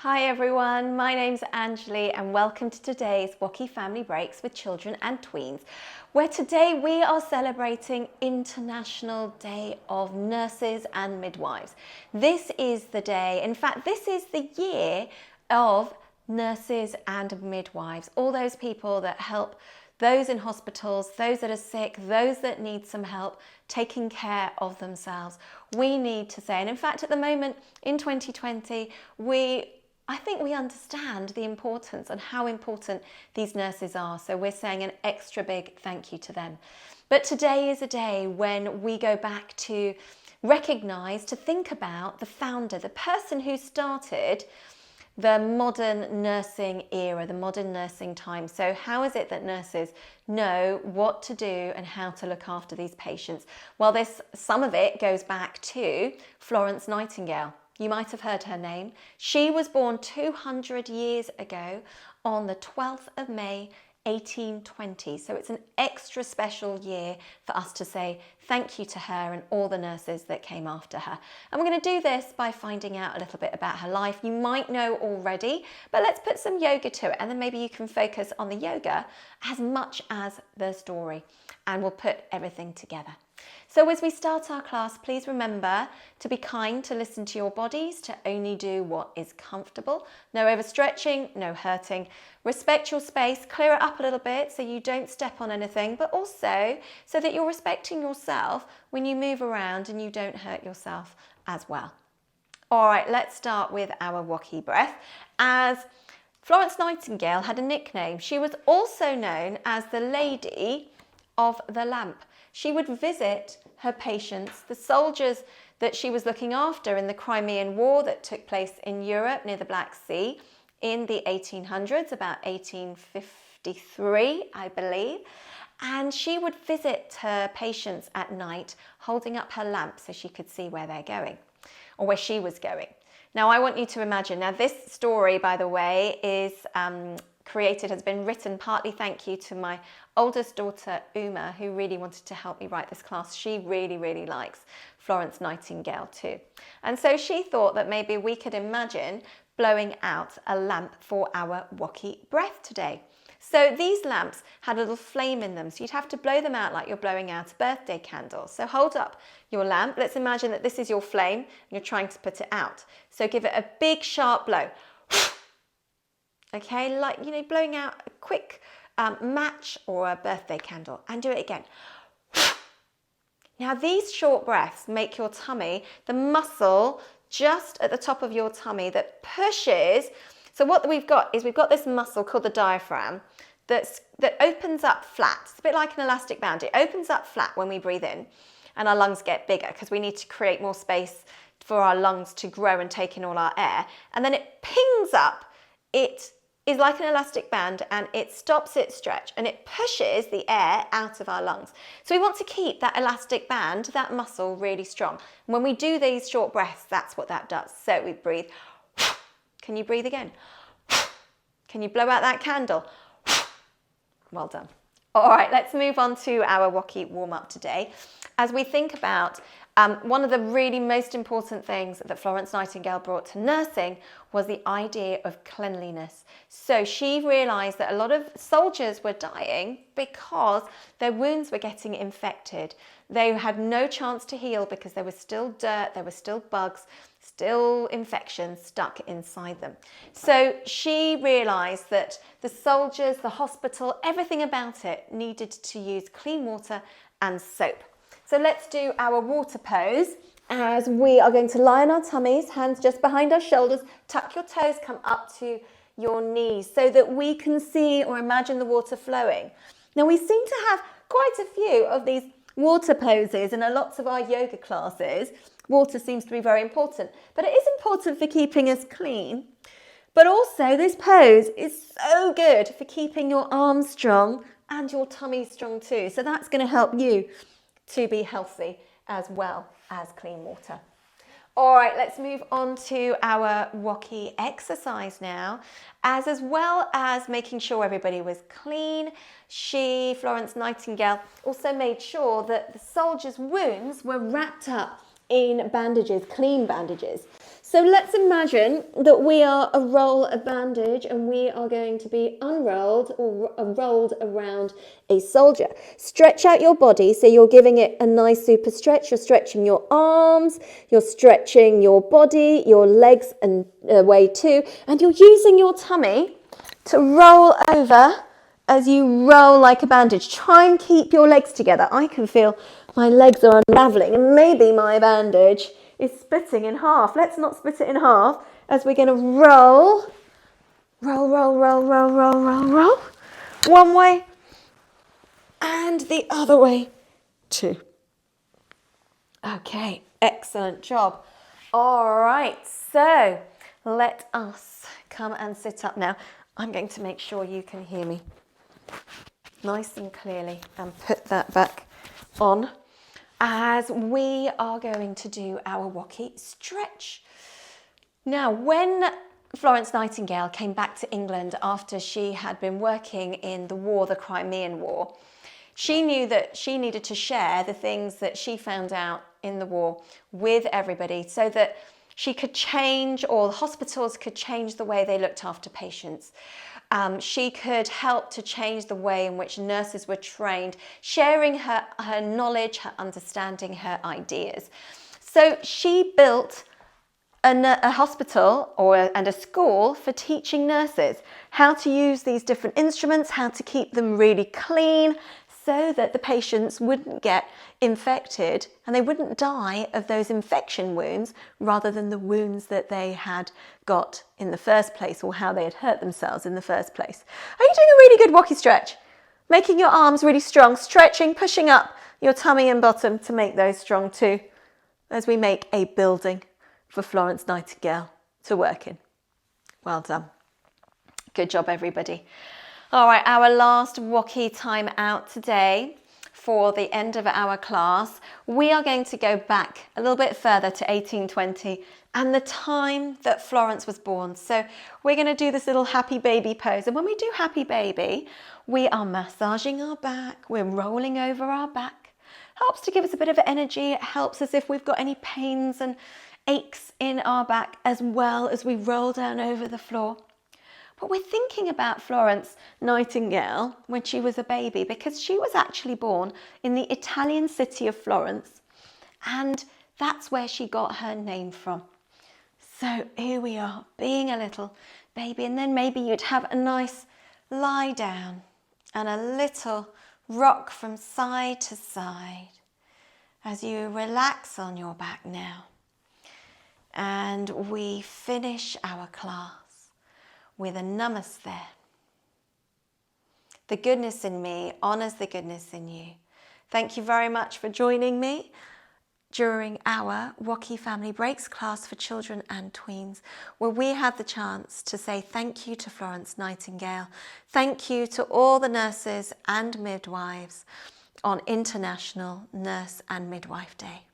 Hi everyone, my name's Anjali and welcome to today's WOCY Family Breaks with Children and Tweens, where today we are celebrating International Day of Nurses and Midwives. This is the day, in fact this is the year of nurses and midwives, all those people that help those in hospitals, those that are sick, those that need some help taking care of themselves. We need to say, and in fact at the moment in 2020, I think we understand the importance and how important these nurses are. So we're saying an extra big thank you to them. But today is a day when we go back to recognise, to think about the founder, the person who started the modern nursing era, the modern nursing time. So how is it that nurses know what to do and how to look after these patients? Well, some of it goes back to Florence Nightingale. You might have heard her name. She was born 200 years ago on the 12th of May, 1820. So it's an extra special year for us to say thank you to her and all the nurses that came after her. And we're going to do this by finding out a little bit about her life. You might know already, but let's put some yoga to it and then maybe you can focus on the yoga as much as the story and we'll put everything together. So as we start our class, please remember to be kind, to listen to your bodies, to only do what is comfortable. No overstretching, no hurting. Respect your space, clear it up a little bit so you don't step on anything, but also so that you're respecting yourself when you move around and you don't hurt yourself as well. All right, let's start with our WOCY breath. As Florence Nightingale had a nickname, she was also known as the Lady of the Lamp. She would visit her patients, the soldiers that she was looking after in the Crimean War that took place in Europe near the Black Sea in the 1800s, about 1853, I believe. And she would visit her patients at night, holding up her lamp so she could see where they're going, or where she was going. Now, I want you to imagine, now this story, by the way, is has been written partly thank you to my oldest daughter Uma, who really wanted to help me write this class. She really likes Florence Nightingale too. And so she thought that maybe we could imagine blowing out a lamp for our WOCY breath today. So these lamps had a little flame in them, so you'd have to blow them out like you're blowing out a birthday candle. So hold up your lamp. Let's imagine that this is your flame and you're trying to put it out. So give it a big sharp blow. Okay, like, you know, blowing out a quick match or a birthday candle, and do it again. Now these short breaths make your tummy, the muscle just at the top of your tummy that pushes. So what we've got is we've got this muscle called the diaphragm that opens up flat. It's a bit like an elastic band. It opens up flat when we breathe in and our lungs get bigger because we need to create more space for our lungs to grow and take in all our air. And then it pings up. It is like an elastic band and it stops its stretch and it pushes the air out of our lungs. So we want to keep that elastic band, that muscle, really strong. And when we do these short breaths, that's what that does. So we breathe. Can you breathe again? Can you blow out that candle? Well done. All right, let's move on to our WOCY warm-up today. As we think about one of the really most important things that Florence Nightingale brought to nursing was the idea of cleanliness. So she realised that a lot of soldiers were dying because their wounds were getting infected. They had no chance to heal because there was still dirt, there were still bugs, still infections stuck inside them. So she realised that the soldiers, the hospital, everything about it needed to use clean water and soap. So let's do our water pose as we are going to lie on our tummies, hands just behind our shoulders, tuck your toes, come up to your knees so that we can see or imagine the water flowing. Now we seem to have quite a few of these water poses in lots of our yoga classes. Water seems to be very important, but it is important for keeping us clean. But also this pose is so good for keeping your arms strong and your tummy strong too. So that's going to help you to be healthy as well as clean water. All right, let's move on to our WOCY exercise now. As well as making sure everybody was clean, Florence Nightingale, also made sure that the soldiers' wounds were wrapped up in bandages, clean bandages. So So let's imagine that we are a roll of bandage and we are going to be unrolled or rolled around a soldier. Stretch out your body, so you're giving it a nice super stretch. You're stretching your arms, you're stretching your body, your legs and way too, and you're using your tummy to roll over as you roll like a bandage. Try and keep your legs together. I can feel my legs are unraveling and maybe my bandage is splitting in half. Let's not split it in half as we're going to roll. Roll, roll, roll, roll, roll, roll, roll. One way and the other way too. Okay, excellent job. All right, so let us come and sit up now. I'm going to make sure you can hear me nice and clearly and put that back on as we are going to do our WOCY stretch. Now, when Florence Nightingale came back to England after she had been working in the war, the Crimean War, she knew that she needed to share the things that she found out in the war with everybody so that she could change, or hospitals could change the way they looked after patients. She could help to change the way in which nurses were trained, sharing her knowledge, her understanding, her ideas. So she built a hospital and a school for teaching nurses how to use these different instruments, how to keep them really clean, so that the patients wouldn't get infected and they wouldn't die of those infection wounds rather than the wounds that they had got in the first place, or how they had hurt themselves in the first place. Are you doing a really good WOCY stretch? Making your arms really strong, stretching, pushing up your tummy and bottom to make those strong too, as we make a building for Florence Nightingale to work in. Well done. Good job, everybody. All right, our last WOCY time out today for the end of our class. We are going to go back a little bit further to 1820 and the time that Florence was born. So we're going to do this little happy baby pose. And when we do happy baby, we are massaging our back. We're rolling over our back. Helps to give us a bit of energy. It helps us if we've got any pains and aches in our back as well as we roll down over the floor. But we're thinking about Florence Nightingale when she was a baby, because she was actually born in the Italian city of Florence, and that's where she got her name from. So here we are, being a little baby, and then maybe you'd have a nice lie down and a little rock from side to side as you relax on your back now. And we finish our class with a Namaste. The goodness in me honors the goodness in you. Thank you very much for joining me during our WOCY Family Breaks class for children and tweens, where we had the chance to say thank you to Florence Nightingale. Thank you to all the nurses and midwives on International Nurse and Midwife Day.